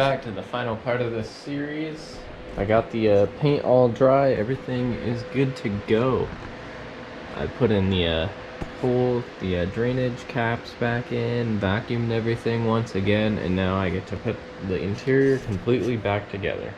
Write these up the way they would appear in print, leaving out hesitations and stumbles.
back to the final part of this series. I got the paint all dry. Everything is good to go. I put in the drainage caps back in, vacuumed everything once again, and now I get to put the interior completely back together.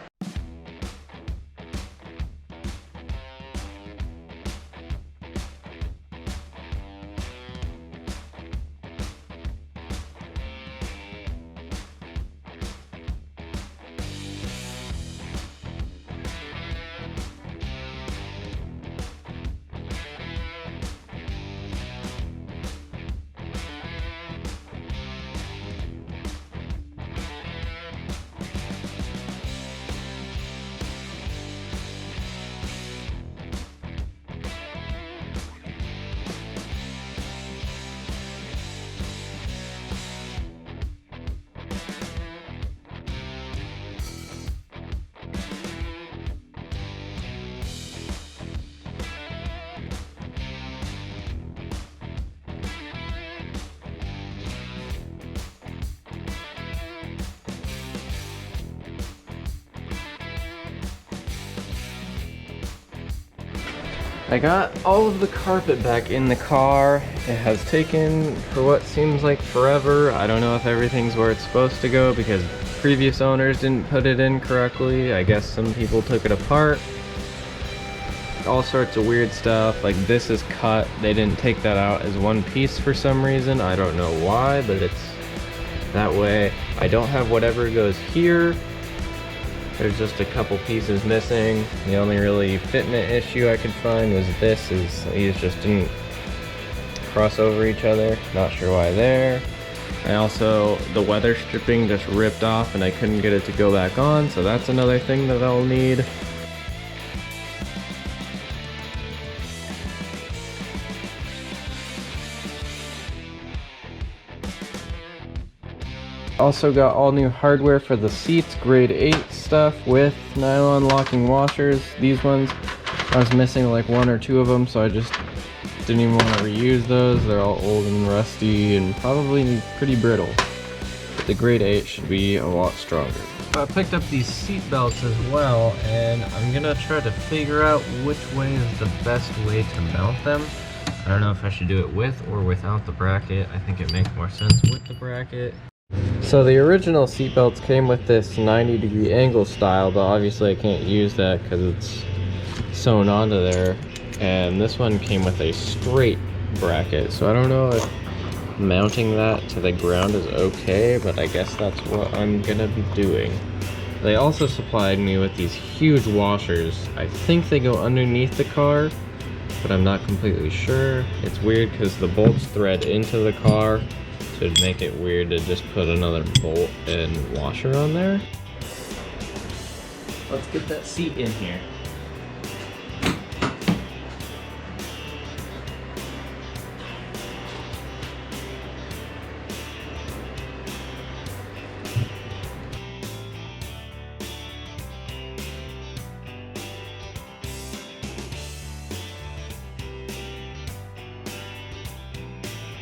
I got all of the carpet back in the car. It has taken for what seems like forever. I don't know if everything's where it's supposed to go because previous owners didn't put it in correctly. I guess some people took it apart. All sorts of weird stuff, like this is cut. They didn't take that out as one piece for some reason. I don't know why, but it's that way. I don't have whatever goes here. There's just a couple pieces missing. The only really fitment issue I could find was this, is these just didn't cross over each other. Not sure why there. And also the weather stripping just ripped off and I couldn't get it to go back on, so that's another thing that I'll need. Also got all new hardware for the seats, grade 8 stuff with nylon locking washers. These ones, I was missing like one or two of them, so I just didn't even want to reuse those. They're all old and rusty and probably pretty brittle. But the grade 8 should be a lot stronger. I picked up these seat belts as well, and I'm gonna try to figure out which way is the best way to mount them. I don't know if I should do it with or without the bracket. I think it makes more sense with the bracket. So the original seat belts came with this 90-degree angle style, but obviously I can't use that because it's sewn onto there. And this one came with a straight bracket, so I don't know if mounting that to the ground is okay, but I guess that's what I'm gonna be doing. They also supplied me with these huge washers. I think they go underneath the car, but I'm not completely sure. It's weird because the bolts thread into the car. So it'd make it weird to just put another bolt and washer on there. Let's get that seat in here.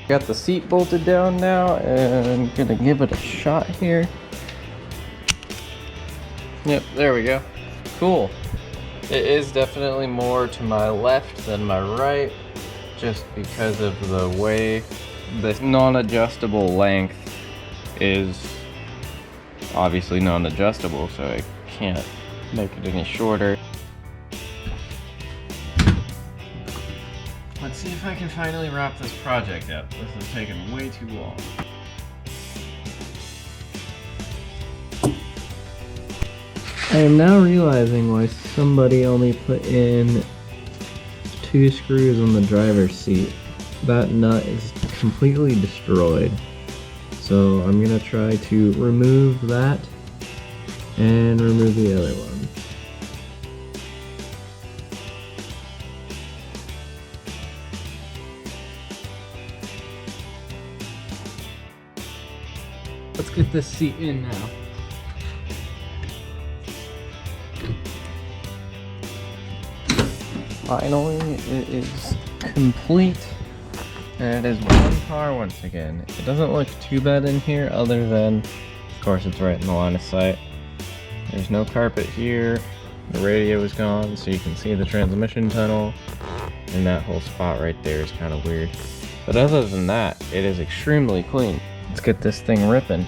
Got the seat bolted down now, and I'm gonna give it a shot here. Yep, there we go. Cool. It is definitely more to my left than my right, just because of the way the non-adjustable length is obviously non-adjustable, so I can't make it any shorter. Let's see if I can finally wrap this project up. This has taken way too long. I am now realizing why somebody only put in 2 screws on the driver's seat. That nut is completely destroyed. So I'm gonna try to remove that and remove the other one. Let's get this seat in now. Finally, it is complete. And it is one car once again. It doesn't look too bad in here other than course, it's right in the line of sight. There's no carpet here. The radio is gone, so you can see the transmission tunnel. And that whole spot right there is kind of weird. But other than that, it is extremely clean. Let's get this thing ripping.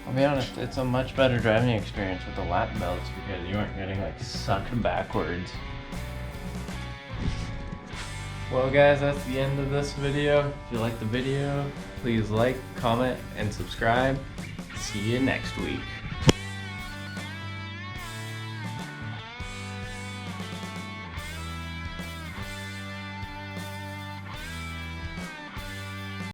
I'll be honest, it's a much better driving experience with the lap belts because you aren't getting like sucked backwards. Well guys, that's the end of this video. If you liked the video, please like, comment, and subscribe. See you next week.